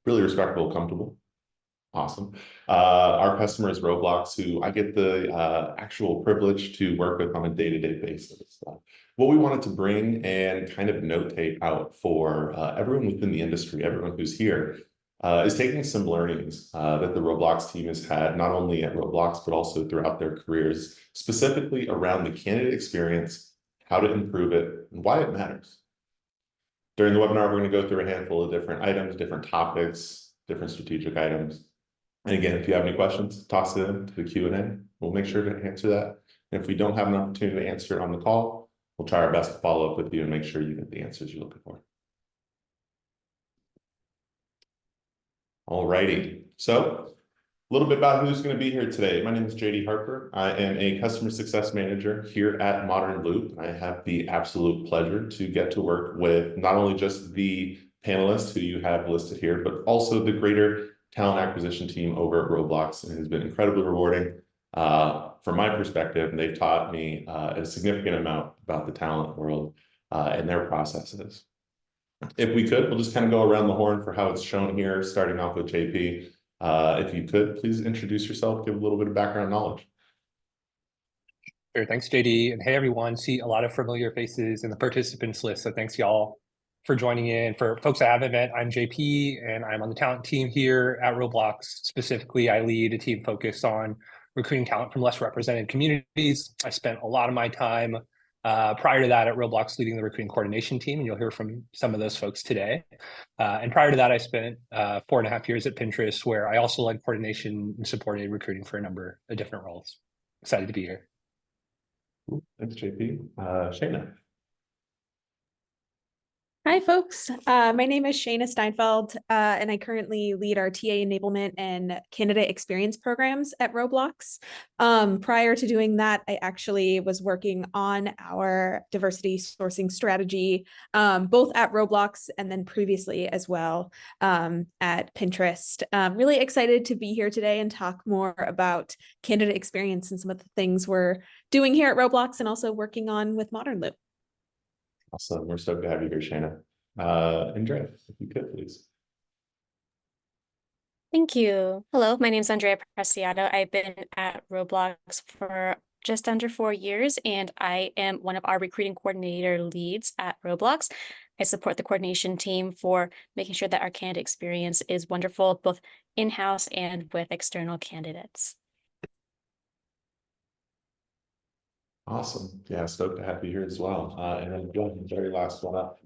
really respectful, comfortable. Awesome. Our customer is Roblox, who I get the actual privilege to work with on a day-to-day basis. What we wanted to bring and kind of notate out for everyone within the industry, everyone who's here, is taking some learnings that the Roblox team has had, not only at Roblox, but also throughout their careers, specifically around the candidate experience, how to improve it, and why it matters. During the webinar, we're going to go through a handful of different items, different topics, different strategic items. And again, if you have any questions, toss it into the Q&A. We'll make sure to answer that. And if we don't have an opportunity to answer it on the call, we'll try our best to follow up with you and make sure you get the answers you're looking for. All righty. So a little bit about who's going to be here today. My name is JD Harper. I am a customer success manager here at ModernLoop. I have the absolute pleasure to get to work with not only just the panelists who you have listed here, but also the greater talent acquisition team over at Roblox, and has been incredibly rewarding from my perspective. And they've taught me a significant amount about the talent world and their processes. If we could, we'll just kind of go around the horn for how it's shown here, starting off with JP. If you could, please introduce yourself, give a little bit of background knowledge. Sure, thanks, JD. And hey, everyone, see a lot of familiar faces in the participants list, so thanks, y'all, for joining in. For folks I haven't met, I'm JP, and I'm on the talent team here at Roblox. Specifically, I lead a team focused on recruiting talent from less represented communities. I spent a lot of my time prior to that at Roblox leading the recruiting coordination team, and you'll hear from some of those folks today. And prior to that, I spent 4.5 years at Pinterest, where I also led coordination and supported recruiting for a number of different roles. Excited to be here. Thanks, JP. Shayna. Hi, folks. My name is Shayna Steinfeld, and I currently lead our TA enablement and candidate experience programs at Roblox. Prior to doing that, I actually was working on our diversity sourcing strategy, both at Roblox and then previously as well at Pinterest. Really excited to be here today and talk more about candidate experience and some of the things we're doing here at Roblox and also working on with ModernLoop. Awesome. We're stoked to have you here, Shayna. Andrea, if you could, please. Thank you. Hello, my name is Andrea Preciado. I've been at Roblox for just under 4 years, and I am one of our recruiting coordinator leads at Roblox. I support the coordination team for making sure that our candidate experience is wonderful, both in-house and with external candidates. Awesome. Yeah, stoked to have you here as well. And then Gwen, the very last one up.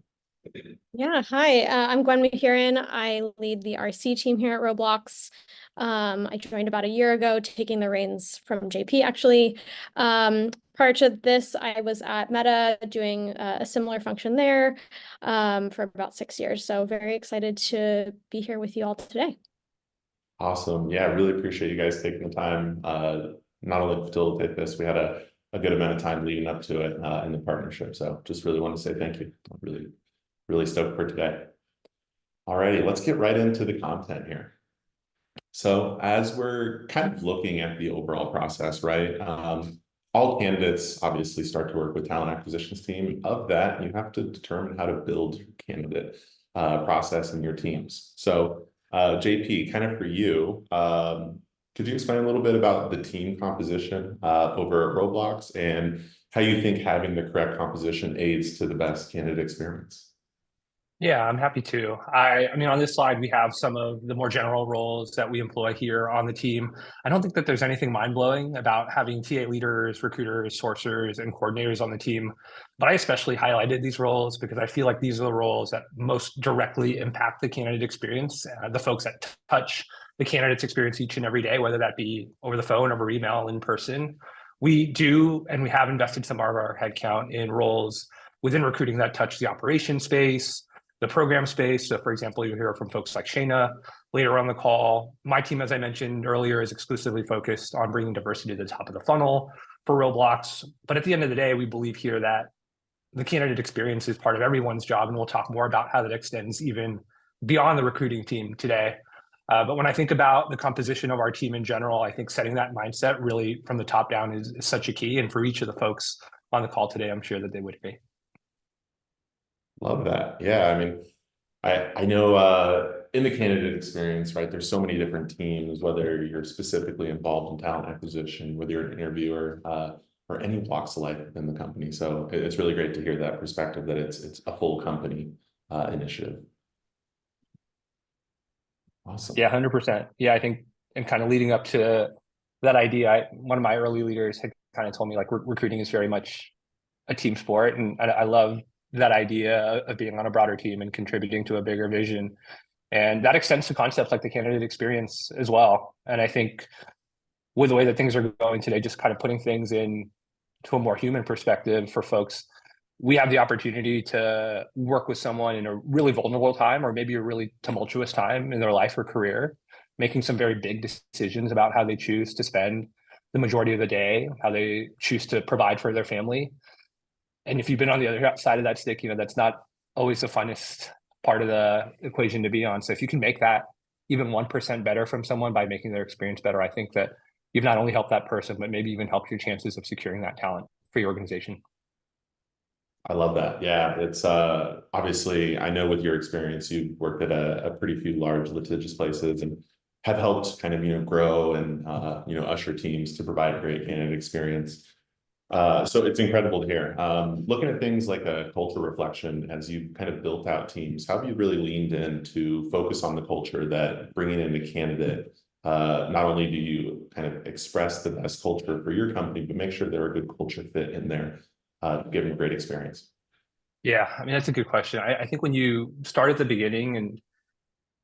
Yeah, hi, I'm Gwen Mahurin. I lead the RC team here at Roblox. I joined about a year ago, taking the reins from JP, actually. Prior to this, I was at Meta doing a similar function there for about 6 years. So very excited to be here with you all today. Awesome. Yeah, I really appreciate you guys taking the time, not only to facilitate this, we had a good amount of time leading up to it in the partnership. So just really want to say thank you. I'm really stoked for today. All righty, let's get right into the content here. So as we're kind of looking at the overall process, right? All candidates obviously start to work with talent acquisitions team. Of that, you have to determine how to build your candidate process in your teams. So JP, kind of for you, could you explain a little bit about the team composition over at Roblox and how you think having the correct composition aids to the best candidate experience? Yeah, I'm happy to. I mean, on this slide, we have some of the more general roles that we employ here on the team. I don't think that there's anything mind-blowing about having TA leaders, recruiters, sourcers, and coordinators on the team. But I especially highlighted these roles because I feel like these are the roles that most directly impact the candidate experience, the folks that touch the candidate's experience each and every day, whether that be over the phone, over email, in person. We do, and we have invested some of our headcount in roles within recruiting that touch the operation space, the program space. So for example, you'll hear from folks like Shayna later on the call. My team, as I mentioned earlier, is exclusively focused on bringing diversity to the top of the funnel for Roblox. But at the end of the day, we believe here that the candidate experience is part of everyone's job, and we'll talk more about how that extends even beyond the recruiting team today. But when I think about the composition of our team in general, I think setting that mindset really from the top down is such a key. And for each of the folks on the call today, I'm sure that they would agree. Love that. Yeah, I mean, I know in the candidate experience, right, there's so many different teams, whether you're specifically involved in talent acquisition, whether you're an interviewer, or any walks of life within the company. So it's really great to hear that perspective that it's a full company initiative. Awesome. Yeah, 100%. Yeah, I think, and kind of leading up to that idea, one of my early leaders had kind of told me like recruiting is very much a team sport, and I love that idea of being on a broader team and contributing to a bigger vision. And that extends to concepts like the candidate experience as well. And I think with the way that things are going today, just kind of putting things in to a more human perspective for folks, we have the opportunity to work with someone in a really vulnerable time, or maybe a really tumultuous time in their life or career, making some very big decisions about how they choose to spend the majority of the day, how they choose to provide for their family. And if you've been on the other side of that stick, that's not always the funnest part of the equation to be on. So if you can make that even 1% better from someone by making their experience better, I think that you've not only helped that person, but maybe even helped your chances of securing that talent for your organization. I love that. Yeah, it's obviously, I know with your experience, you've worked at a pretty few large litigious places and have helped kind of, grow and, usher teams to provide a great candidate experience. So it's incredible to hear. Looking at things like a culture reflection, as you kind of built out teams, how have you really leaned in to focus on the culture that bringing in a candidate, not only do you kind of express the best culture for your company, but make sure they're a good culture fit in there, to give them a great experience? Yeah, I mean, that's a good question. I think when you start at the beginning, and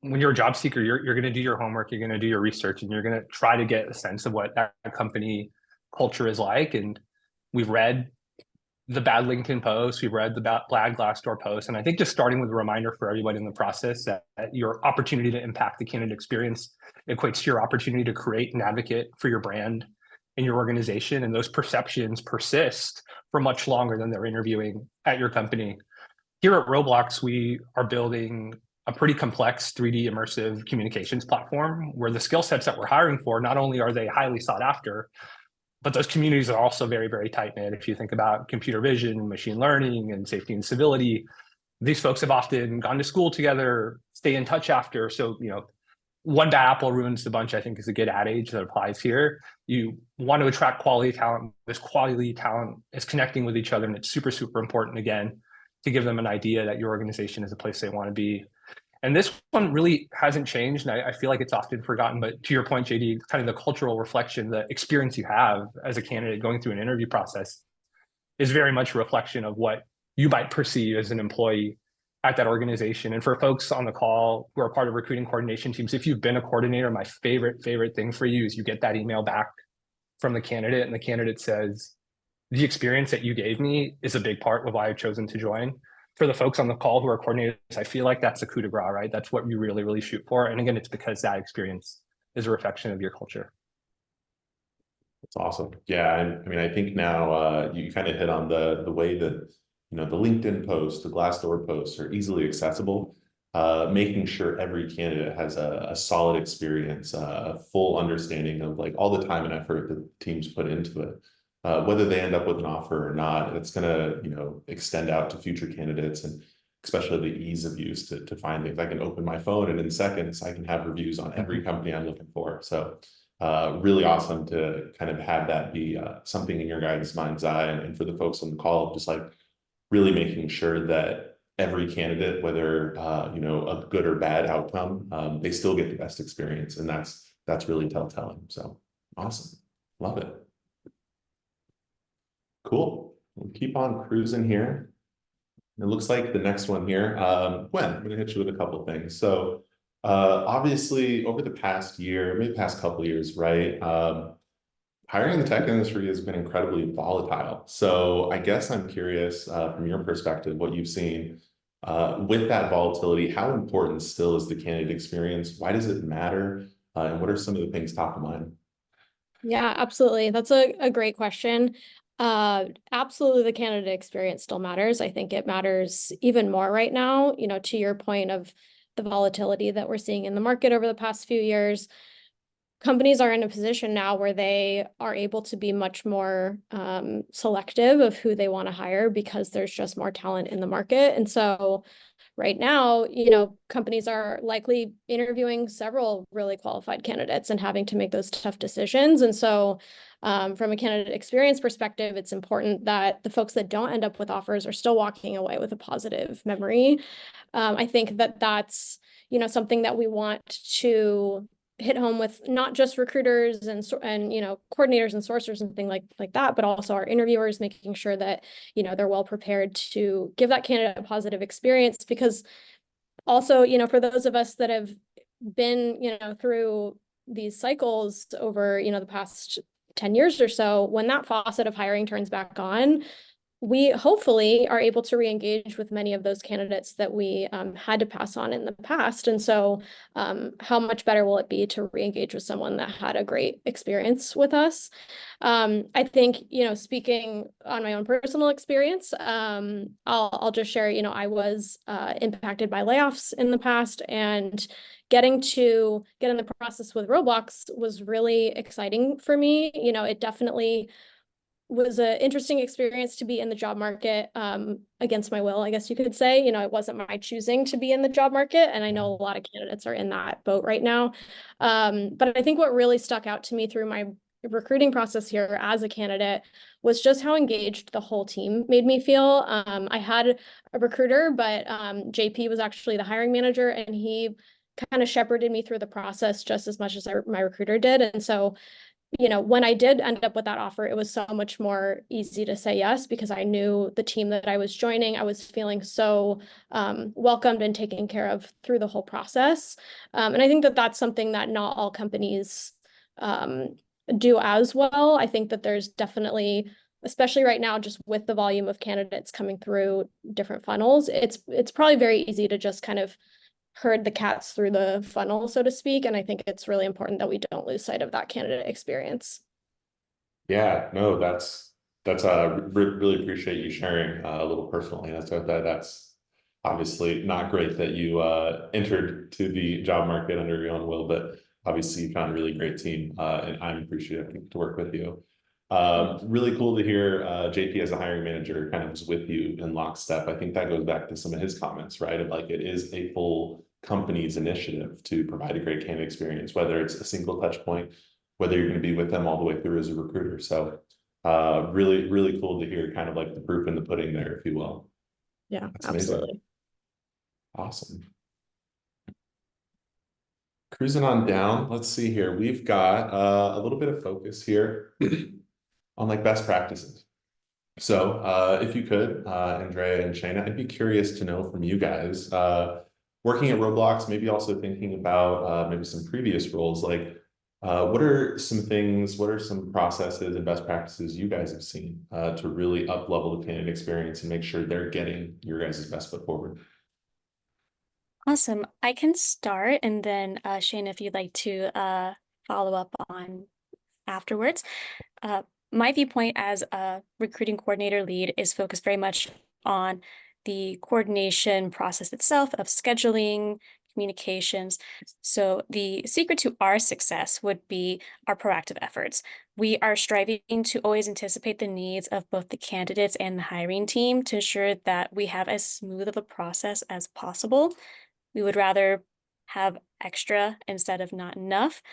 when you're a job seeker, you're going to do your homework, you're going to do your research, and you're going to try to get a sense of what that company culture is like. And we've read the bad LinkedIn posts, we've read the bad Glassdoor posts, and I think just starting with a reminder for everybody in the process that your opportunity to impact the candidate experience equates to your opportunity to create and advocate for your brand and your organization, and those perceptions persist for much longer than they're interviewing at your company. Here at Roblox, we are building a pretty complex 3D immersive communications platform where the skill sets that we're hiring for, not only are they highly sought after, but those communities are also very, very tight knit. If you think about computer vision, machine learning, and safety and civility, these folks have often gone to school together, stay in touch after. So, one bad apple ruins the bunch, I think, is a good adage that applies here. You want to attract quality talent. This quality talent is connecting with each other, and it's super, super important, again, to give them an idea that your organization is a place they want to be. And this one really hasn't changed, and I feel like it's often forgotten. But to your point, JD, kind of the cultural reflection, the experience you have as a candidate going through an interview process is very much a reflection of what you might perceive as an employee at that organization. And for folks on the call who are part of recruiting coordination teams, if you've been a coordinator, my favorite thing for you is you get that email back from the candidate, and the candidate says, the experience that you gave me is a big part of why I've chosen to join. For the folks on the call who are coordinators, I feel like that's the coup de grace, right? That's what you really, really shoot for. And again, it's because that experience is a reflection of your culture. That's awesome. Yeah, I mean, I think now you kind of hit on the way that the LinkedIn posts, the Glassdoor posts are easily accessible. Making sure every candidate has a solid experience, a full understanding of like all the time and effort that teams put into it. Whether they end up with an offer or not, it's going to extend out to future candidates, and especially the ease of use to find things. I can open my phone and in seconds I can have reviews on every company I'm looking for. So really awesome to kind of have that be something in your guys' mind's eye, and for the folks on the call, just like really making sure that every candidate, whether a good or bad outcome, they still get the best experience, and that's really telltale. So awesome, love it. Cool. We'll keep on cruising here. It looks like the next one here, Gwen, I'm going to hit you with a couple of things. So obviously over the past year, maybe past couple of years, right? Hiring in the tech industry has been incredibly volatile. So I guess I'm curious from your perspective, what you've seen with that volatility, how important still is the candidate experience? Why does it matter? And what are some of the things top of mind? Yeah, absolutely. That's a great question. Absolutely, the candidate experience still matters. I think it matters even more right now, to your point of the volatility that we're seeing in the market over the past few years. Companies are in a position now where they are able to be much more selective of who they want to hire because there's just more talent in the market. And so right now, companies are likely interviewing several really qualified candidates and having to make those tough decisions. And so from a candidate experience perspective, it's important that the folks that don't end up with offers are still walking away with a positive memory. I think that that's, something that we want to hit home with not just recruiters and coordinators and sourcers and things like that, but also our interviewers, making sure that they're well prepared to give that candidate a positive experience. Because also, for those of us that have been through these cycles over the past 10 years or so, when that faucet of hiring turns back on, we hopefully are able to re-engage with many of those candidates that we had to pass on in the past. And so how much better will it be to re-engage with someone that had a great experience with us? I think, speaking on my own personal experience, I'll just share, I was impacted by layoffs in the past, and getting to get in the process with Roblox was really exciting for me. It definitely was an interesting experience to be in the job market against my will, I guess you could say. It wasn't my choosing to be in the job market, and I know a lot of candidates are in that boat right now. But I think what really stuck out to me through my recruiting process here as a candidate was just how engaged the whole team made me feel. I had a recruiter, but JP was actually the hiring manager, and he kind of shepherded me through the process just as much as my recruiter did. And so when I did end up with that offer, it was so much more easy to say yes, because I knew the team that I was joining. I was feeling so welcomed and taken care of through the whole process. And I think that that's something that not all companies do as well. I think that there's definitely, especially right now, just with the volume of candidates coming through different funnels, it's probably very easy to just kind of herd the cats through the funnel, so to speak. And I think it's really important that we don't lose sight of that candidate experience. Yeah, no, that's really appreciate you sharing a little personally. That's obviously not great that you entered to the job market under your own will, but obviously you found a really great team, and I'm appreciative to work with you. Really cool to hear JP as a hiring manager kind of was with you in lockstep. I think that goes back to some of his comments, right? Of like, it is a full company's initiative to provide a great candidate experience, whether it's a single touch point, whether you're going to be with them all the way through as a recruiter. So really cool to hear kind of like the proof in the pudding there, if you will. Yeah, That's absolutely. amazing. Awesome. Cruising on down, let's see here. We've got a little bit of focus here on like best practices. So if you could, Andrea and Shayna, I'd be curious to know from you guys, working at Roblox, maybe also thinking about maybe some previous roles, like what are some processes and best practices you guys have seen to really up level the candidate experience and make sure they're getting your guys' best foot forward? Awesome. I can start, and then Shane, if you'd like to follow up on afterwards. My viewpoint as a recruiting coordinator lead is focused very much on the coordination process itself of scheduling, communications. So the secret to our success would be our proactive efforts. We are striving to always anticipate the needs of both the candidates and the hiring team to ensure that we have as smooth of a process as possible. We would rather have extra instead of not enough.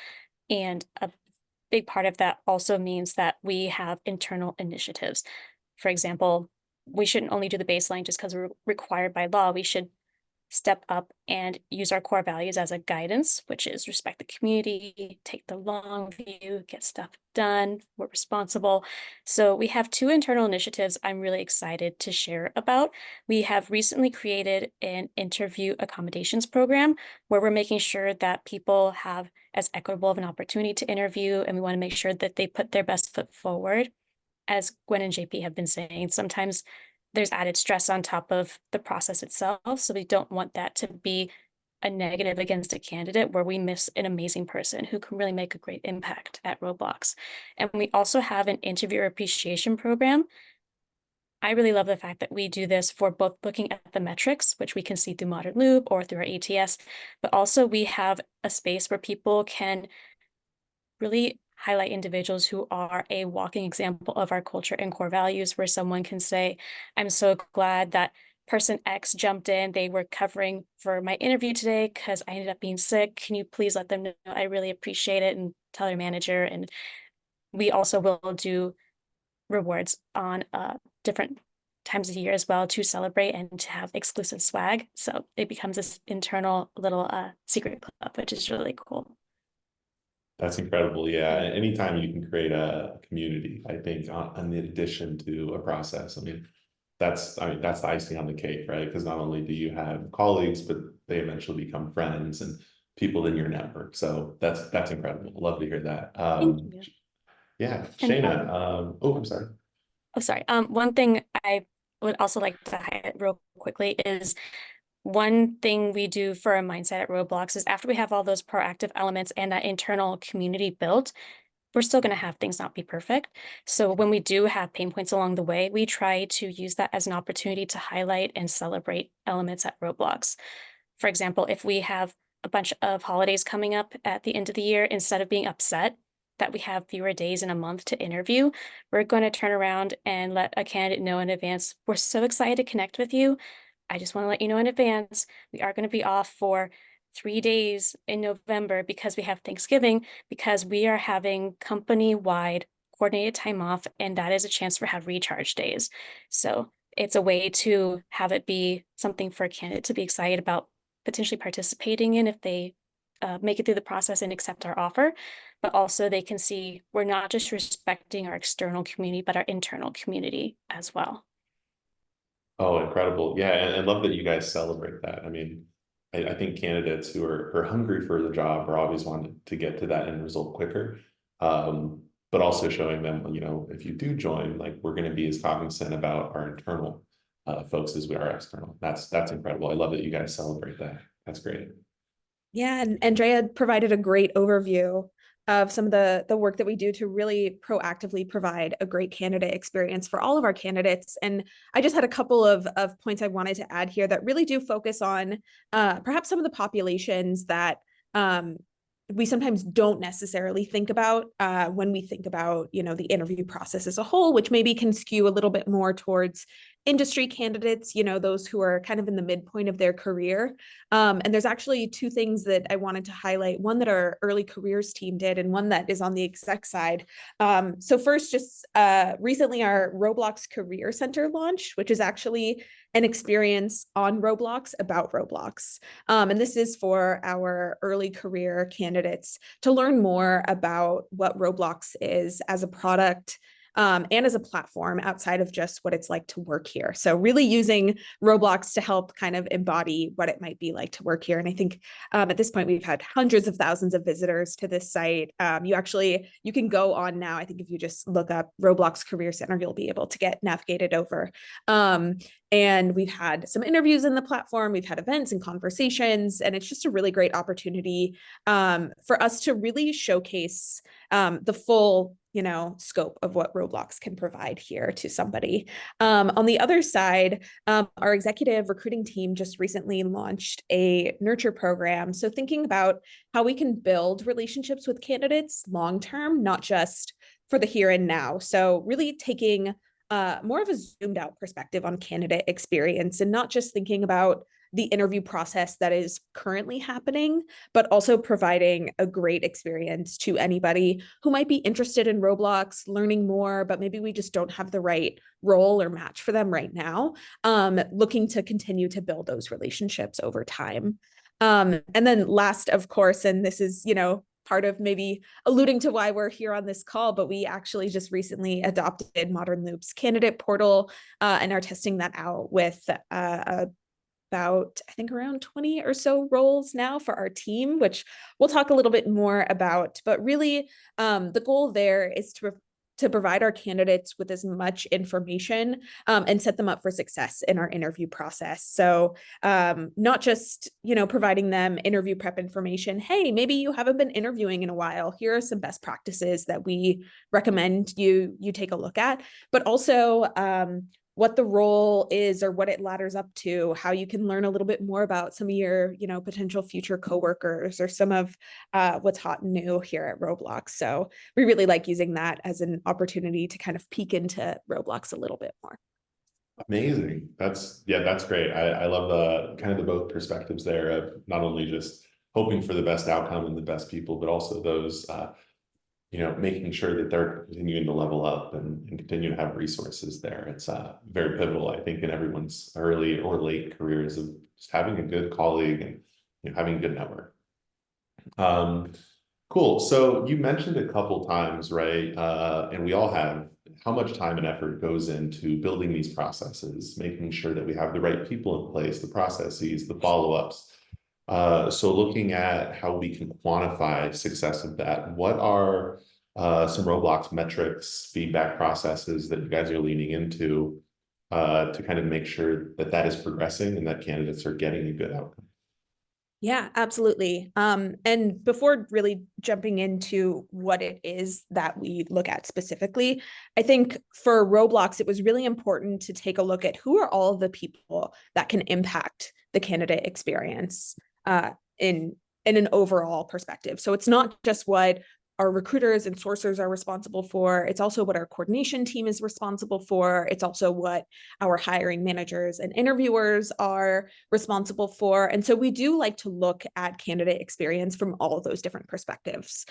And a big part of that also means that we have internal initiatives. For example, we shouldn't only do the baseline just because we're required by law. We should step up and use our core values as a guidance, which is respect the community, take the long view, get stuff done, we're responsible. So we have 2 internal initiatives I'm really excited to share about. We have recently created an interview accommodations program where we're making sure that people have as equitable of an opportunity to interview, and we want to make sure that they put their best foot forward. As Gwen and JP have been saying, sometimes there's added stress on top of the process itself. So we don't want that to be a negative against a candidate where we miss an amazing person who can really make a great impact at Roblox. And we also have an interviewer appreciation program. I really love the fact that we do this for both looking at the metrics, which we can see through ModernLoop or through our ATS, but also we have a space where people can really highlight individuals who are a walking example of our culture and core values, where someone can say, I'm so glad that person X jumped in. They were covering for my interview today because I ended up being sick. Can you please let them know? I really appreciate it, and tell their manager. And we also will do rewards on different times of year as well to celebrate and to have exclusive swag. So it becomes this internal little secret club, which is really cool. That's incredible. Yeah. Anytime you can create a community, I think in addition to a process, I mean, that's the icing on the cake, right? Because not only do you have colleagues, but they eventually become friends and people in your network. So that's incredible. Love to hear that. Thank you. Yeah, And Shayna. I'm sorry. oh, sorry. One thing I would also like to highlight real quickly is one thing we do for a mindset at Roblox is after we have all those proactive elements and that internal community built, we're still going to have things not be perfect. So when we do have pain points along the way, we try to use that as an opportunity to highlight and celebrate elements at Roblox. For example, if we have a bunch of holidays coming up at the end of the year, instead of being upset that we have fewer days in a month to interview, we're going to turn around and let a candidate know in advance, we're so excited to connect with you. I just want to let you know in advance, we are going to be off for 3 days in November because we have Thanksgiving, because we are having company-wide coordinated time off, and that is a chance for have recharge days. So it's a way to have it be something for a candidate to be excited about potentially participating in if they make it through the process and accept our offer, but also they can see we're not just respecting our external community, but our internal community as well. Oh, incredible. Yeah, and I love that you guys celebrate that. I mean, I think candidates who are hungry for the job are always wanting to get to that end result quicker. But also showing them, if you do join, like we're going to be as cognizant about our internal folks as we are external. That's incredible. I love that you guys celebrate that. That's great. Yeah, and Andrea provided a great overview of some of the work that we do to really proactively provide a great candidate experience for all of our candidates. And I just had a couple of points I wanted to add here that really do focus on perhaps some of the populations that we sometimes don't necessarily think about when we think about, the interview process as a whole, which maybe can skew a little bit more towards industry candidates, those who are kind of in the midpoint of their career. And there's actually two things that I wanted to highlight, one that our early careers team did and one that is on the exec side. So first, just recently our Roblox Career Center launched, which is actually an experience on Roblox about Roblox. And this is for our early career candidates to learn more about what Roblox is as a product, and as a platform outside of just what it's like to work here. So really using Roblox to help kind of embody what it might be like to work here. And I think at this point, we've had hundreds of thousands of visitors to this site. You can go on now. I think if you just look up Roblox Career Center, you'll be able to get navigated over. And we've had some interviews in the platform. We've had events and conversations, and it's just a really great opportunity for us to really showcase the full scope of what Roblox can provide here to somebody. On the other side, our executive recruiting team just recently launched a nurture program. So thinking about how we can build relationships with candidates long-term, not just for the here and now. So really taking more of a zoomed out perspective on candidate experience and not just thinking about the interview process that is currently happening, but also providing a great experience to anybody who might be interested in Roblox, learning more, but maybe we just don't have the right role or match for them right now, looking to continue to build those relationships over time. And then last, of course, and this is, part of maybe alluding to why we're here on this call, but we actually just recently adopted ModernLoop's candidate portal and are testing that out with about, I think, around 20 or so roles now for our team, which we'll talk a little bit more about. But really, the goal there is to provide our candidates with as much information and set them up for success in our interview process. So not just, providing them interview prep information. Hey, maybe you haven't been interviewing in a while. Here are some best practices that we recommend you take a look at, but also what the role is or what it ladders up to, how you can learn a little bit more about some of your, potential future coworkers or some of what's hot and new here at Roblox. So we really like using that as an opportunity to kind of peek into Roblox a little bit more. Amazing. That's great. I love the kind of the both perspectives there of not only just hoping for the best outcome and the best people, but also those making sure that they're continuing to level up and continue to have resources there. It's very pivotal, I think, in everyone's early or late careers of just having a good colleague and having a good network. Cool. So you mentioned a couple times, right? And we all have how much time and effort goes into building these processes, making sure that we have the right people in place, the processes, the follow-ups. So looking at how we can quantify success of that, what are some Roblox metrics, feedback processes that you guys are leaning into to kind of make sure that that is progressing and that candidates are getting a good outcome? Yeah, absolutely. And before really jumping into what it is that we look at specifically, I think for Roblox, it was really important to take a look at who are all of the people that can impact the candidate experience in an overall perspective. So it's not just what our recruiters and sourcers are responsible for. It's also what our coordination team is responsible for. It's also what our hiring managers and interviewers are responsible for. And so we do like to look at candidate experience from all of those different perspectives.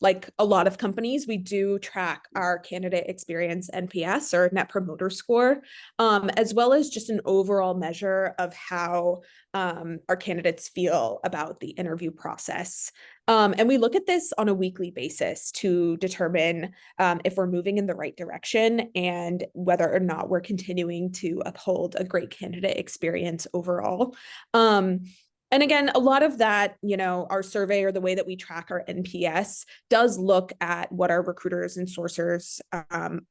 Like a lot of companies, we do track our candidate experience NPS or Net Promoter Score, as well as just an overall measure of how our candidates feel about the interview process. And we look at this on a weekly basis to determine if we're moving in the right direction and whether or not we're continuing to uphold a great candidate experience overall. And again, a lot of that, our survey or the way that we track our NPS does look at what our recruiters and sourcers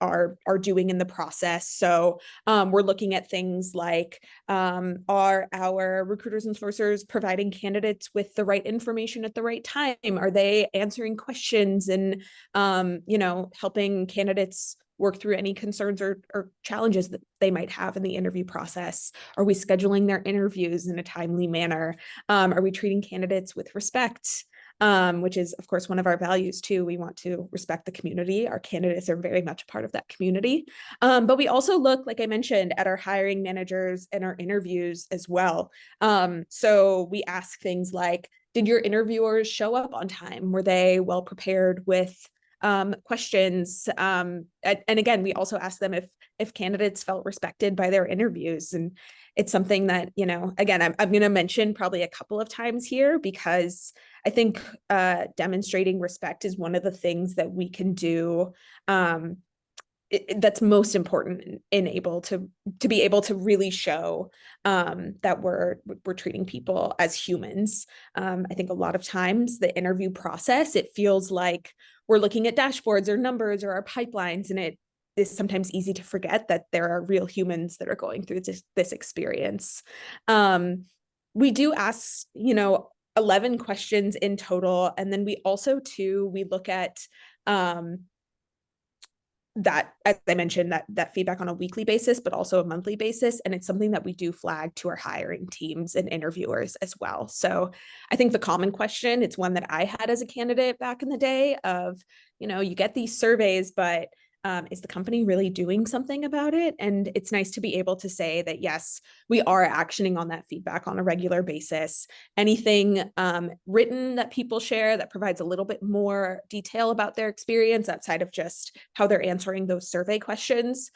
are doing in the process. So we're looking at things like, are our recruiters and sourcers providing candidates with the right information at the right time? Are they answering questions and, helping candidates work through any concerns or challenges that they might have in the interview process? Are we scheduling their interviews in a timely manner? Are we treating candidates with respect? Which is, of course, one of our values too. We want to respect the community. Our candidates are very much a part of that community. But we also look, like I mentioned, at our hiring managers and our interviews as well. So we ask things like, did your interviewers show up on time? Were they well prepared with questions? And again, we also ask them if candidates felt respected by their interviews. And it's something that, again, I'm going to mention probably a couple of times here, because I think demonstrating respect is one of the things that we can do that's most important in able to be able to really show that we're treating people as humans. I think a lot of times the interview process, it feels like we're looking at dashboards or numbers or our pipelines, and it is sometimes easy to forget that there are real humans that are going through this experience. We do ask, 11 questions in total, and then we also we look at that, as I mentioned, that feedback on a weekly basis, but also a monthly basis. And it's something that we do flag to our hiring teams and interviewers as well. So I think the common question, it's one that I had as a candidate back in the day of, you get these surveys, but is the company really doing something about it? And it's nice to be able to say that, yes, we are actioning on that feedback on a regular basis. Anything written that people share that provides a little bit more detail about their experience outside of just how they're answering those survey questions,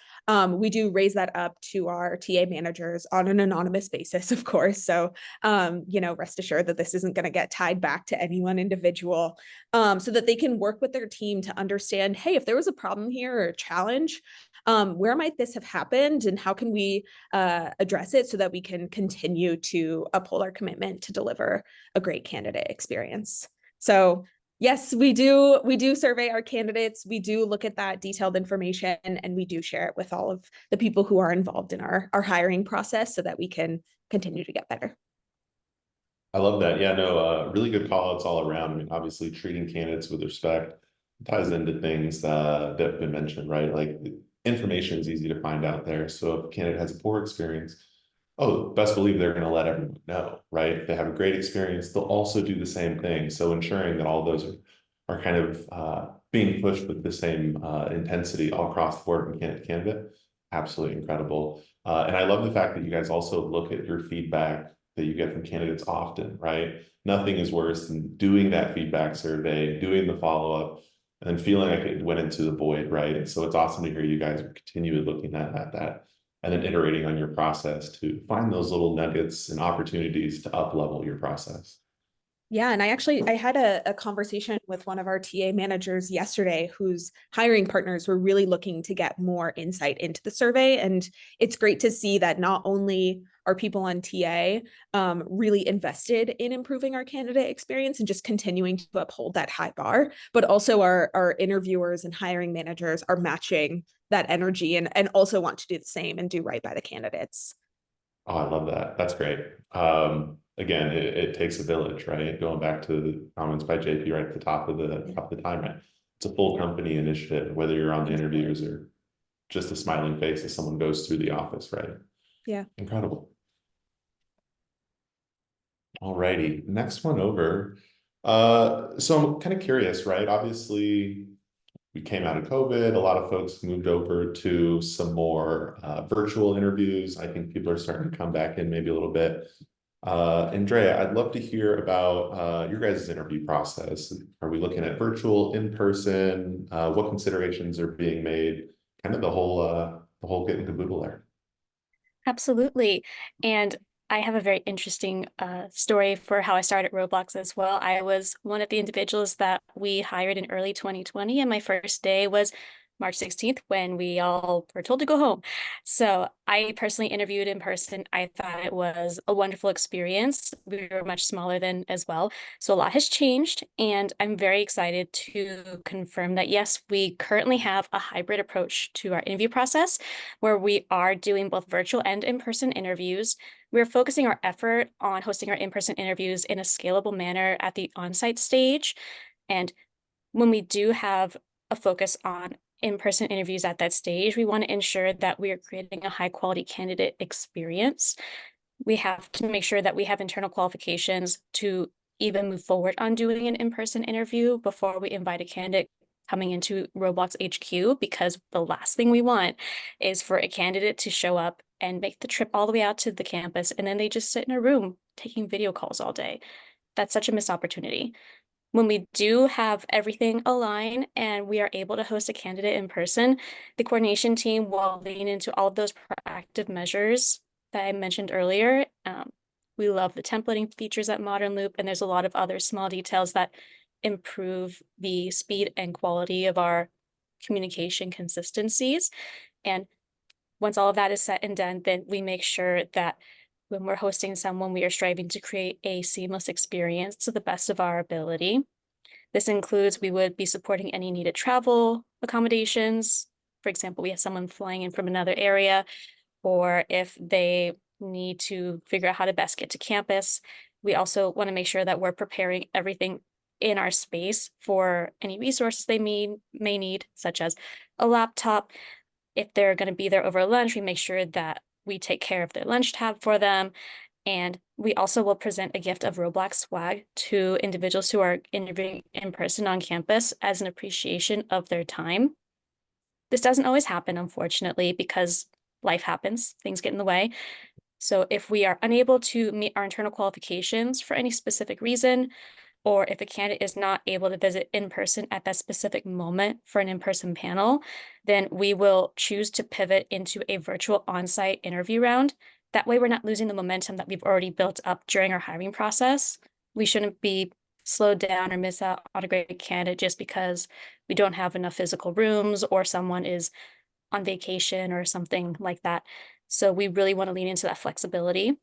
we do raise that up to our TA managers on an anonymous basis, of course. So, rest assured that this isn't going to get tied back to any one individual, so that they can work with their team to understand, hey, if there was a problem here or a challenge, where might this have happened, and how can we address it so that we can continue to uphold our commitment to deliver a great candidate experience. So yes, we do survey our candidates. We do look at that detailed information, and we do share it with all of the people who are involved in our hiring process so that we can continue to get better. I love that. Yeah, no, really good call outs all around. I mean, obviously treating candidates with respect ties into things that have been mentioned, right? Like information is easy to find out there. So if a candidate has a poor experience, best believe they're going to let everyone know, right? If they have a great experience, they'll also do the same thing. So ensuring that all those are kind of being pushed with the same intensity all across the board from candidate to candidate Absolutely incredible. And I love the fact that you guys also look at your feedback that you get from candidates often, right? Nothing is worse than doing that feedback survey, doing the follow-up, and then feeling like it went into the void, right? And so it's awesome to hear you guys are continually looking at that and then iterating on your process to find those little nuggets and opportunities to up-level your process. Yeah, and I had a conversation with one of our TA managers yesterday whose hiring partners were really looking to get more insight into the survey. And it's great to see that not only are people on TA really invested in improving our candidate experience and just continuing to uphold that high bar, but also our interviewers and hiring managers are matching that energy and also want to do the same and do right by the candidates. Oh, I love that. That's great. Again, it takes a village, right? Going back to the comments by JP right at the top of the time, right? It's a full company initiative, whether you're on the interviews or just a smiling face as someone goes through the office, right? Yeah. Incredible. All righty, next one over. So I'm kind of curious, right? Obviously, we came out of COVID. A lot of folks moved over to some more virtual interviews. I think people are starting to come back in maybe a little bit. Andrea, I'd love to hear about your guys' interview process. Are we looking at virtual, in person? What considerations are being made? Kind of the whole get and caboodle there. Absolutely. And I have a very interesting story for how I started Roblox as well. I was one of the individuals that we hired in early 2020, and my first day was March 16th when we all were told to go home. So I personally interviewed in person. I thought it was a wonderful experience. We were much smaller then as well. So a lot has changed, and I'm very excited to confirm that yes, we currently have a hybrid approach to our interview process where we are doing both virtual and in-person interviews. We're focusing our effort on hosting our in-person interviews in a scalable manner at the on-site stage. And when we do have a focus on in-person interviews at that stage, we want to ensure that we are creating a high-quality candidate experience. We have to make sure that we have internal qualifications to even move forward on doing an in-person interview before we invite a candidate coming into Roblox HQ, because the last thing we want is for a candidate to show up and make the trip all the way out to the campus, and then they just sit in a room taking video calls all day. That's such a missed opportunity. When we do have everything align and we are able to host a candidate in person, the coordination team will lean into all of those proactive measures that I mentioned earlier. We love the templating features at ModernLoop, and there's a lot of other small details that improve the speed and quality of our communication consistencies. And once all of that is set and done, then we make sure that when we're hosting someone, we are striving to create a seamless experience to the best of our ability. This includes, we would be supporting any needed travel accommodations. For example, we have someone flying in from another area, or if they need to figure out how to best get to campus. We also want to make sure that we're preparing everything in our space for any resources they may need, such as a laptop. If they're going to be there over lunch, we make sure that we take care of their lunch tab for them. And we also will present a gift of Roblox swag to individuals who are interviewing in person on campus as an appreciation of their time. This doesn't always happen, unfortunately, because life happens, things get in the way. So if we are unable to meet our internal qualifications for any specific reason, or if a candidate is not able to visit in person at that specific moment for an in-person panel, then we will choose to pivot into a virtual on-site interview round. That way, we're not losing the momentum that we've already built up during our hiring process. We shouldn't be slowed down or miss out on a great candidate just because we don't have enough physical rooms or someone is on vacation or something like that. So we really want to lean into that flexibility.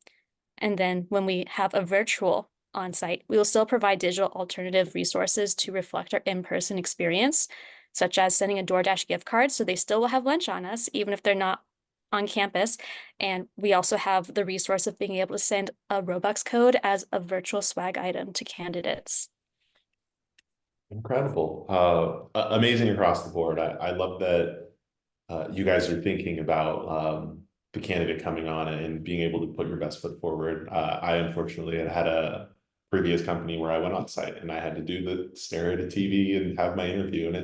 And then when we have a virtual on-site, we will still provide digital alternative resources to reflect our in-person experience, such as sending a DoorDash gift card, so they still will have lunch on us, even if they're not on campus. And we also have the resource of being able to send a Robux code as a virtual swag item to candidates. Incredible. Amazing across the board. I love that you guys are thinking about the candidate coming on and being able to put your best foot forward. I unfortunately had a previous company where I went on site and I had to do the stare at a TV and have my interview, and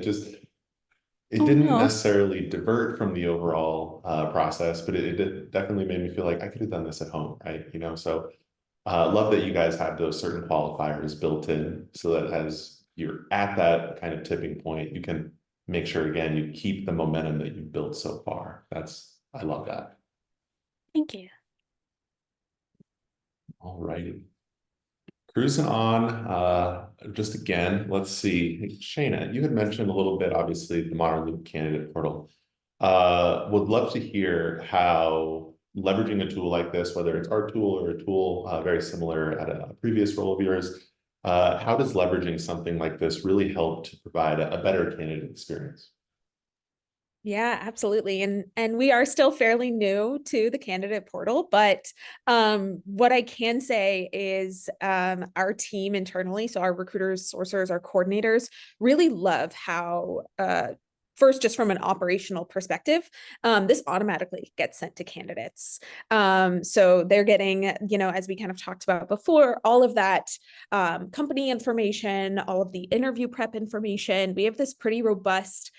it Oh, didn't no. necessarily divert from the overall process, but it definitely made me feel like I could have done this at home, right? You know, so love that you guys have those certain qualifiers built in so that as you're at that kind of tipping point, you can make sure again you keep the momentum that you've built so far. I love that. Thank you. All righty. Cruising on, just again, let's see. Shayna, you had mentioned a little bit, obviously, the ModernLoop candidate portal. Would love to hear how leveraging a tool like this, whether it's our tool or a tool very similar at a previous role of yours, how does leveraging something like this really help to provide a better candidate experience? Yeah, absolutely. And we are still fairly new to the candidate portal, but what I can say is our team internally, so our recruiters, sourcers, our coordinators really love how first, just from an operational perspective, this automatically gets sent to candidates. So they're getting, you know, as we kind of talked about before, all of that company information, all of the interview prep information. We have this pretty robust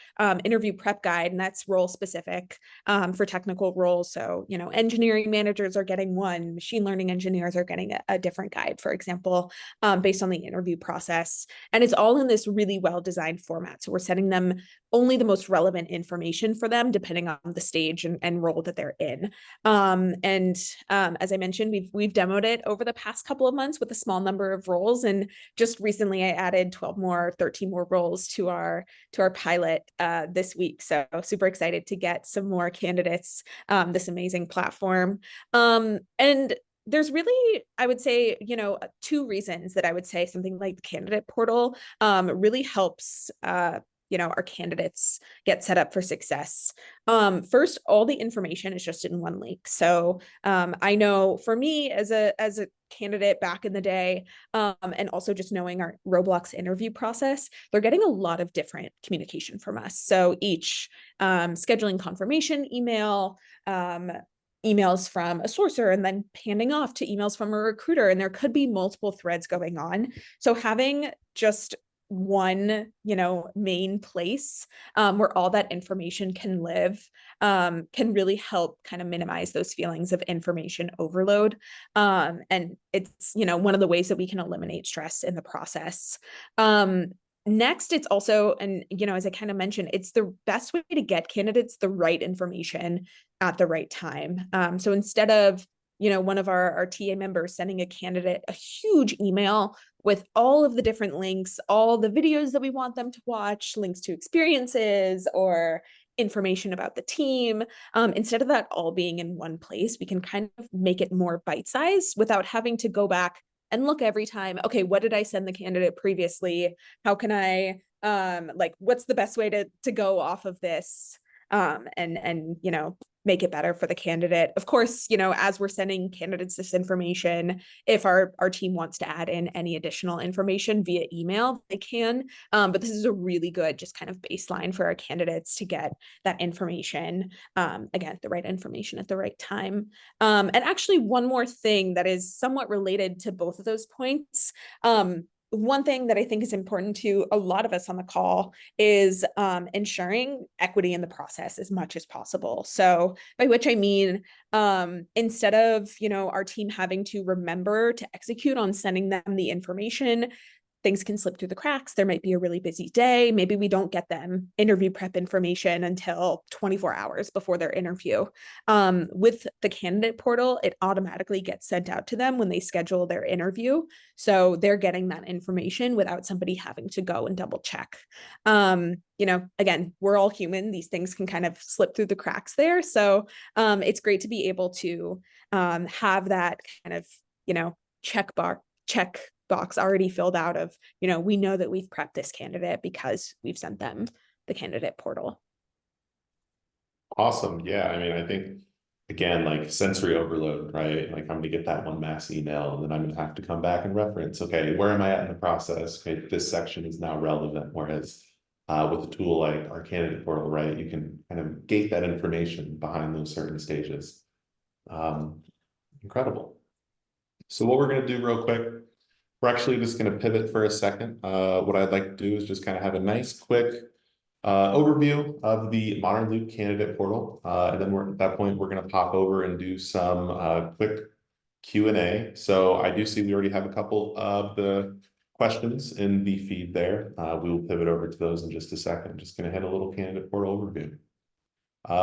interview prep guide, and that's role specific for technical roles. So, you know, engineering managers are getting one, machine learning engineers are getting a different guide, for example, based on the interview process. And it's all in this really well-designed format. So we're sending them only the most relevant information for them, depending on the stage and role that they're in. As I mentioned, we've demoed it over the past couple of months with a small number of roles. And just recently I added 13 more roles to our pilot this week. So super excited to get some more candidates, this amazing platform. And there's really, I would say, you know, two reasons that I would say something like the candidate portal really helps you know, our candidates get set up for success. First, all the information is just in one link. So I know for me as a candidate back in the day, and also just knowing our Roblox interview process, they're getting a lot of different communication from us. So each scheduling confirmation email, emails from a sourcer, and then handing off to emails from a recruiter, and there could be multiple threads going on. So having just one, you know, main place where all that information can live can really help kind of minimize those feelings of information overload. And it's, you know, one of the ways that we can eliminate stress in the process. Next, it's also, and, you know, as I kind of mentioned, it's the best way to get candidates the right information at the right time. So instead of, you know, one of our TA members sending a candidate a huge email with all of the different links, all the videos that we want them to watch, links to experiences or information about the team. Instead of that all being in one place, we can kind of make it more bite-sized without having to go back and look every time, okay, what did I send the candidate previously? How can I, like, what's the best way to go off of this? And, you know, make it better for the candidate. Of course, you know, as we're sending candidates this information, if our team wants to add in any additional information via email, they can. But this is a really good just kind of baseline for our candidates to get that information, again, the right information at the right time. And actually one more thing that is somewhat related to both of those points. One thing that I think is important to a lot of us on the call is ensuring equity in the process as much as possible. So by which I mean, instead of, you know, our team having to remember to execute on sending them the information, things can slip through the cracks. There might be a really busy day. Maybe we don't get them interview prep information until 24 hours before their interview. With the candidate portal, it automatically gets sent out to them when they schedule their interview. So they're getting that information without somebody having to go and double check. You know, again, we're all human. These things can kind of slip through the cracks there. So it's great to be able to have that kind of, you know, check box already filled out of, you know, we know that we've prepped this candidate because we've sent them the candidate portal. Awesome. Yeah. I mean, I think again, like sensory overload, right? Like I'm gonna get that one mass email and then I'm gonna have to come back and reference, okay, where am I at in the process? Okay, this section is now relevant. Whereas with a tool like our candidate portal, right, you can kind of gate that information behind those certain stages. Incredible. So what we're gonna do real quick, we're actually just going to pivot for a second. What I'd like to do is just kind of have a nice, quick overview of the ModernLoop candidate portal. And then at that point, we're going to pop over and do some quick Q&A. So I do see we already have a couple of the questions in the feed there. We will pivot over to those in just a second. I'm just going to hit a little candidate portal overview.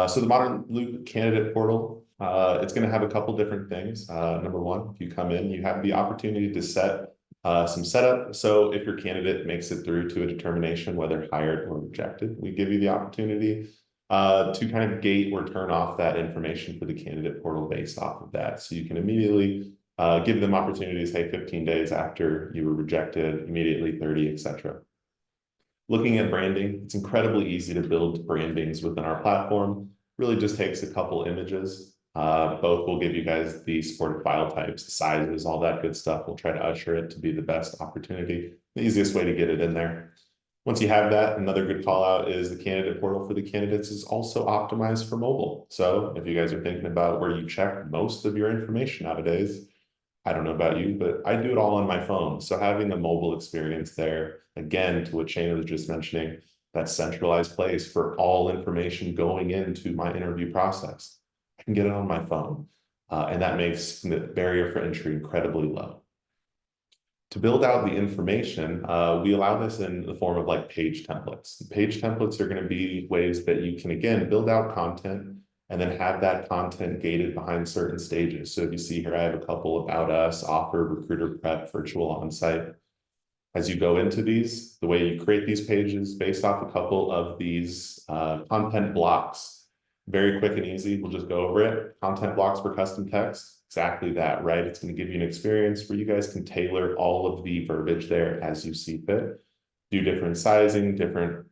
So the ModernLoop candidate portal, it's going to have a couple different things. Number one, if you come in, you have the opportunity to set some setup. So if your candidate makes it through to a determination, whether hired or rejected, we give you the opportunity to kind of gate or turn off that information for the candidate portal based off of that. So you can immediately give them opportunities, hey, 15 days after you were rejected, immediately 30, etc. Looking at branding, it's incredibly easy to build brandings within our platform. Really just takes a couple images. Both will give you guys the supported file types, sizes, all that good stuff. We'll try to usher it to be the best opportunity, the easiest way to get it in there. Once you have that, another good call out is the candidate portal for the candidates is also optimized for mobile. So if you guys are thinking about where you check most of your information nowadays, I don't know about you, but I do it all on my phone. So having a mobile experience there, again, to what Shayna was just mentioning, that centralized place for all information going into my interview process. I can get it on my phone. And that makes the barrier for entry incredibly low. To build out the information, we allow this in the form of like page templates. Page templates are going to be ways that you can, again, build out content and then have that content gated behind certain stages. So if you see here, I have a couple about us, offer, recruiter prep, virtual onsite. As you go into these, the way you create these pages based off a couple of these content blocks, very quick and easy. We'll just go over it. Content blocks for custom text, exactly that, right? It's going to give you an experience where you guys can tailor all of the verbiage there as you see fit. Do different sizing, different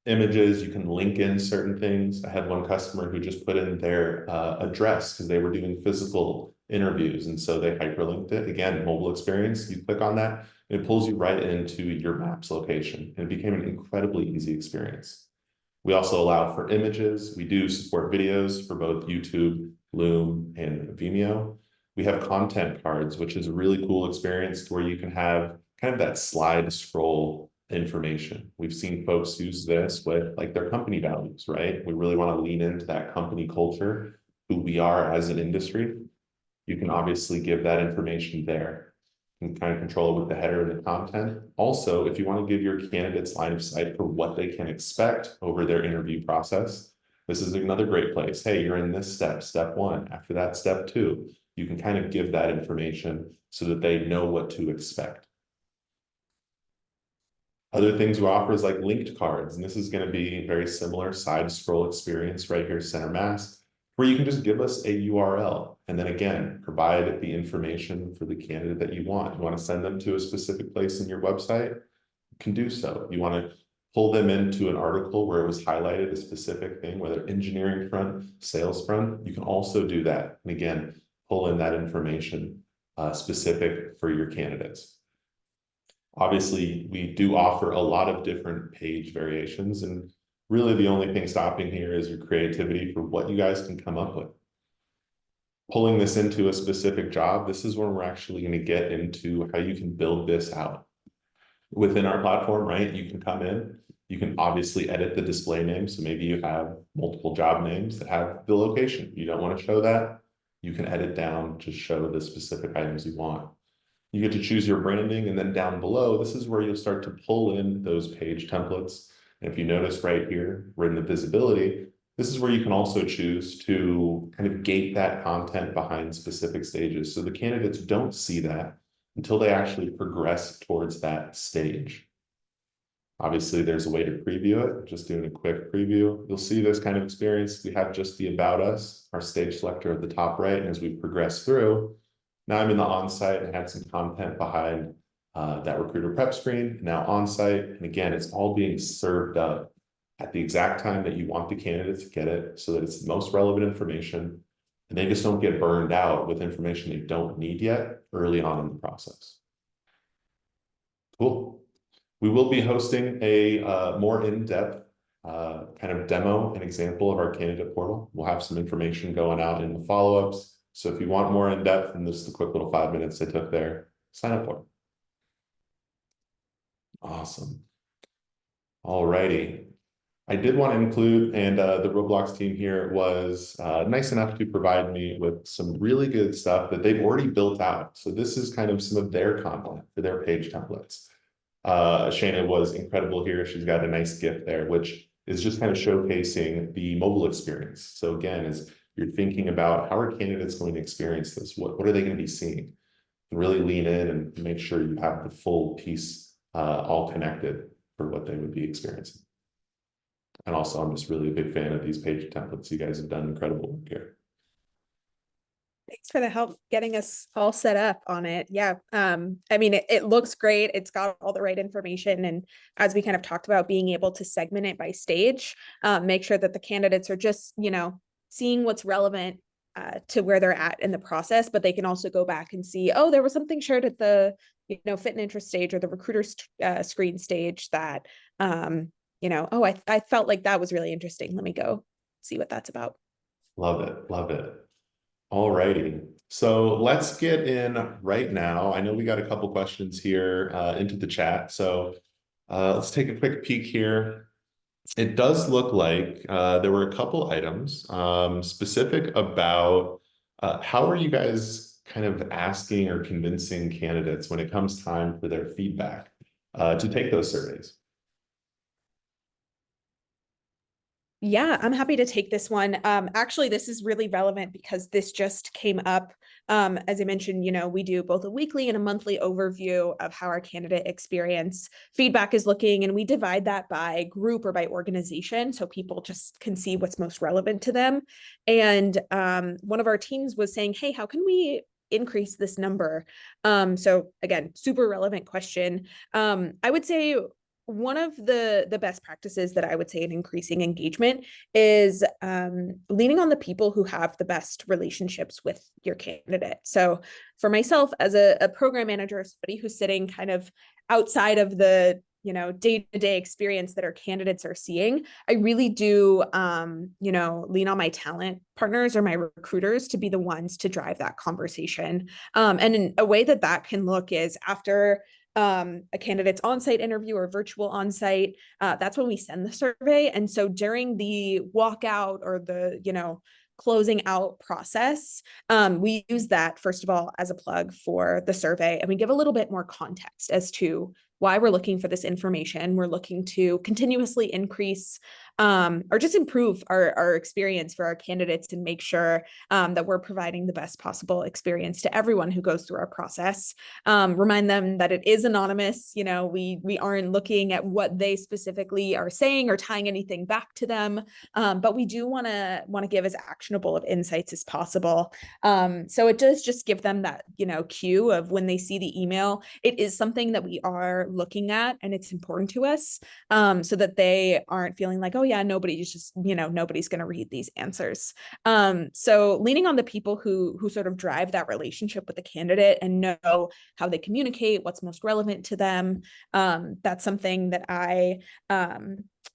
images, you can link in certain things. I had one customer who just put in their address because they were doing physical interviews. And so they hyperlinked it. Again, mobile experience, you click on that, and it pulls you right into your Maps location. And it became an incredibly easy experience. We also allow for images. We do support videos for both YouTube, Loom, and Vimeo. We have content cards, which is a really cool experience where you can have kind of that slide scroll information. We've seen folks use this with like their company values, right? We really want to lean into that company culture, who we are as an industry. You can obviously give that information there and kind of control it with the header and the content. Also, if you want to give your candidates line of sight for what they can expect over their interview process, this is another great place. Hey, you're in this step, step one. After that, step two. You can kind of give that information so that they know what to expect. Other things we offer is like linked cards, and this is going to be a very similar side scroll experience right here, center mass, where you can just give us a URL and then again, provide the information for the candidate that you want. You want to send them to a specific place in your website, you can do so. You want to pull them into an article where it was highlighted a specific thing, whether engineering front, sales front, you can also do that. And again, pull in that information specific for your candidates. Obviously, we do offer a lot of different page variations, and really the only thing stopping here is your creativity for what you guys can come up with. Pulling this into a specific job, this is when we're actually going to get into how you can build this out. Within our platform, right, you can come in, you can obviously edit the display name. So maybe you have multiple job names that have the location. You don't want to show that. You can edit down, just show the specific items you want. You get to choose your branding, and then down below, this is where you'll start to pull in those page templates. And if you notice right here, we're in the visibility, this is where you can also choose to kind of gate that content behind specific stages. So the candidates don't see that until they actually progress towards that stage. Obviously, there's a way to preview it. Just doing a quick preview. You'll see this kind of experience. We have just the About Us, our stage selector at the top right. And as we progress through, now I'm in the on-site and had some content behind that recruiter prep screen, now on-site. And again, it's all being served up at the exact time that you want the candidate to get it so that it's the most relevant information. And they just don't get burned out with information they don't need yet early on in the process. Cool. We will be hosting a more in-depth kind of demo and example of our candidate portal. We'll have some information going out in the follow-ups. So if you want more in depth, and this is the quick little 5 minutes I took there, sign up for it. Awesome. All righty. I did want to include, and the Roblox team here was nice enough to provide me with some really good stuff that they've already built out. So this is kind of some of their content for their page templates. Shayna was incredible here. She's got a nice gift there, which is just kind of showcasing the mobile experience. So again, as you're thinking about how are candidates going to experience this, what are they going to be seeing? And really lean in and make sure you have the full piece all connected for what they would be experiencing. And also, I'm just really a big fan of these page templates. You guys have done incredible work here. Thanks for the help getting us all set up on it. Yeah. I mean, it looks great. It's got all the right information. And as we kind of talked about, being able to segment it by stage, make sure that the candidates are just, seeing what's relevant to where they're at in the process, but they can also go back and see, oh, there was something shared at the, fit and interest stage or the recruiter screen stage that, oh, I felt like that was really interesting. Let me go see what that's about. Love it. Love it. All righty. So let's get in right now. I know we got a couple questions here into the chat. So let's take a quick peek here. It does look like there were a couple items specific about how are you guys kind of asking or convincing candidates when it comes time for their feedback to take those surveys? Yeah, I'm happy to take this one. Actually, this is really relevant because this just came up. As I mentioned, we do both a weekly and a monthly overview of how our candidate experience feedback is looking, and we divide that by group or by organization so people just can see what's most relevant to them. And one of our teams was saying, hey, how can we increase this number? So again, super relevant question. I would say one of the best practices that I would say in increasing engagement is leaning on the people who have the best relationships with your candidate. So for myself as a program manager, somebody who's sitting kind of outside of the day-to-day experience that our candidates are seeing, I really do lean on my talent partners or my recruiters to be the ones to drive that conversation. And in a way that can look is after a candidate's on-site interview or virtual on-site, that's when we send the survey. And so during the walkout or the, closing out process, we use that, first of all, as a plug for the survey. And we give a little bit more context as to why we're looking for this information. We're looking to continuously increase or just improve our experience for our candidates and make sure that we're providing the best possible experience to everyone who goes through our process. Remind them that it is anonymous. We aren't looking at what they specifically are saying or tying anything back to them, but we do want to give as actionable of insights as possible. So it does just give them that cue of when they see the email, it is something that we are looking at and it's important to us, so that they aren't feeling like, oh yeah, nobody's just nobody's going to read these answers. So leaning on the people who sort of drive that relationship with the candidate and know how they communicate, what's most relevant to them, that's something that I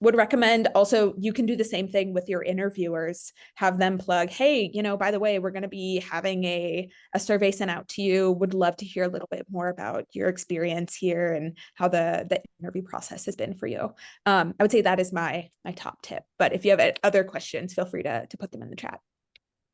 would recommend. Also, you can do the same thing with your interviewers. Have them plug, hey, by the way, we're going to be having a survey sent out to you. Would love to hear a little bit more about your experience here and how the interview process has been for you. I would say that is my top tip. But if you have other questions, feel free to put them in the chat.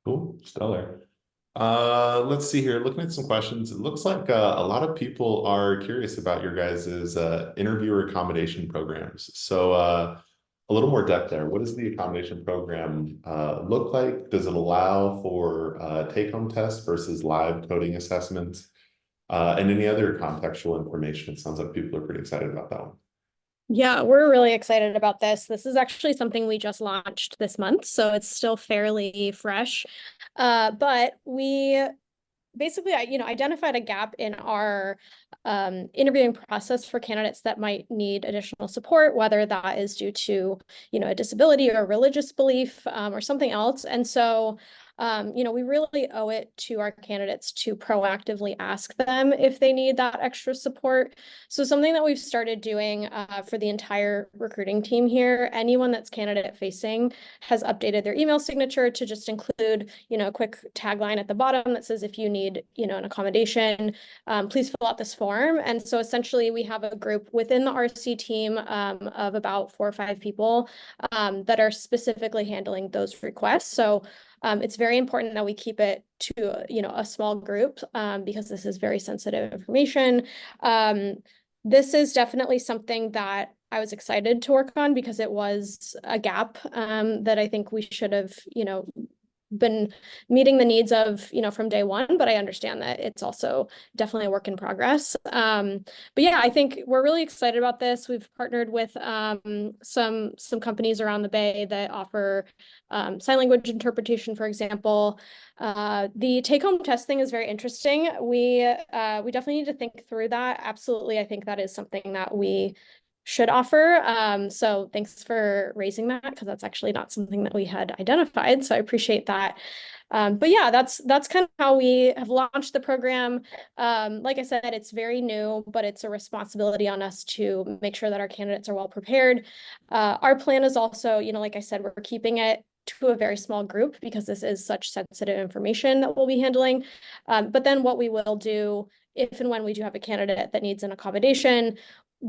Cool, stellar. Let's see here. Looking at some questions, it looks like a lot of people are curious about your guys's interviewer accommodation programs. So a little more depth there. What does the accommodation program look like? Does it allow for take-home tests versus live coding assessments? And any other contextual information? It sounds like people are pretty excited about that one. Yeah, we're really excited about this. This is actually something we just launched this month, so it's still fairly fresh. But we basically, identified a gap in our interviewing process for candidates that might need additional support, whether that is due to, a disability or religious belief or something else. And so we really owe it to our candidates to proactively ask them if they need that extra support. So something that we've started doing for the entire recruiting team here, anyone that's candidate facing has updated their email signature to just include, a quick tagline at the bottom that says, if you need, an accommodation, please fill out this form. And so essentially we have a group within the RC team of about 4 or 5 people that are specifically handling those requests. So it's very important that we keep it to, a small group because this is very sensitive information. This is definitely something that I was excited to work on because it was a gap that I think we should have, been meeting the needs of, from day one, but I understand that it's also definitely a work in progress. But yeah, I think we're really excited about this. We've partnered with some companies around the Bay that offer sign language interpretation, for example. The take-home test thing is very interesting. We definitely need to think through that. Absolutely, I think that is something that we should offer. So thanks for raising that because that's actually not something that we had identified. So I appreciate that. But yeah, that's kind of how we have launched the program. Like I said, it's very new, but it's a responsibility on us to make sure that our candidates are well prepared. Our plan is also, like I said, we're keeping it to a very small group because this is such sensitive information that we'll be handling. But then what we will do if and when we do have a candidate that needs an accommodation,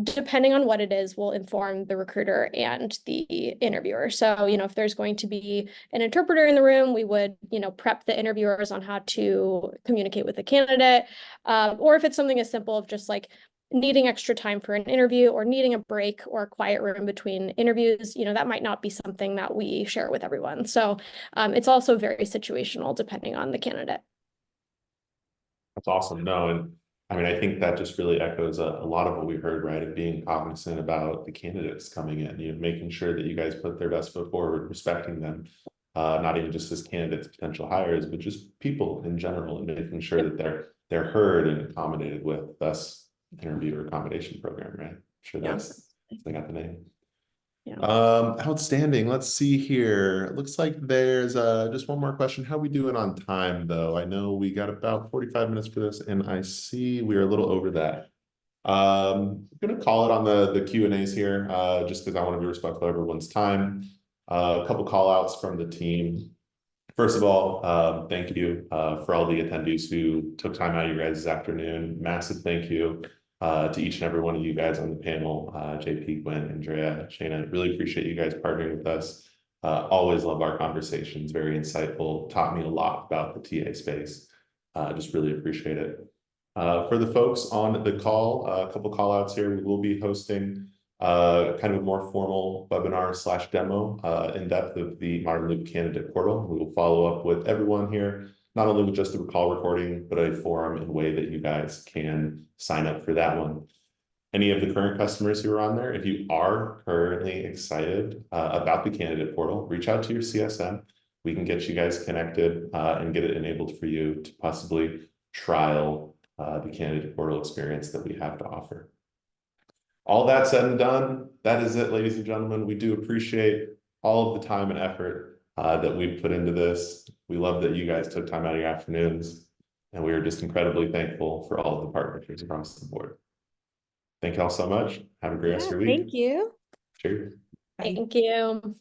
depending on what it is, will inform the recruiter and the interviewer. So, if there's going to be an interpreter in the room, we would, prep the interviewers on how to communicate with the candidate. Or if it's something as simple of just like needing extra time for an interview or needing a break or a quiet room between interviews, that might not be something that we share with everyone. So it's also very situational depending on the candidate. That's awesome. No, and I mean, I think that just really echoes a lot of what we heard, right? Of being cognizant about the candidates coming in, making sure that you guys put their best foot forward, respecting them, not even just as candidates, potential hires, but just people in general, and making sure that they're heard and accommodated with this interview accommodation program, right? Sure, they got the name. Yeah. Outstanding. Let's see here. It looks like there's just one more question. How are we doing on time though? I know we got about 45 minutes for this and I see we're a little over that. I'm gonna call it on the Q&As here, just because I want to be respectful of everyone's time. A couple call outs from the team. First of all, thank you for all the attendees who took time out of your guys' afternoon. Massive thank you to each and every one of you guys on the panel, JP, Gwen, Andrea, Shayna. Really appreciate you guys partnering with us. Always love our conversations, very insightful, taught me a lot about the TA space. Just really appreciate it. For the folks on the call, a couple call outs here. We will be hosting kind of a more formal webinar / demo in depth of the ModernLoop candidate portal. We will follow up with everyone here, not only with just the call recording, but a forum and way that you guys can sign up for that one. Any of the current customers who are on there, if you are currently excited about the candidate portal, reach out to your CSM. We can get you guys connected and get it enabled for you to possibly trial the candidate portal experience that we have to offer. All that said and done, that is it, ladies and gentlemen. We do appreciate all of the time and effort that we've put into this. We love that you guys took time out of your afternoons, and we are just incredibly thankful for all of the partnerships across the board. Thank you all so much. Have a great rest of your week. Thank you. Cheers. Thank you.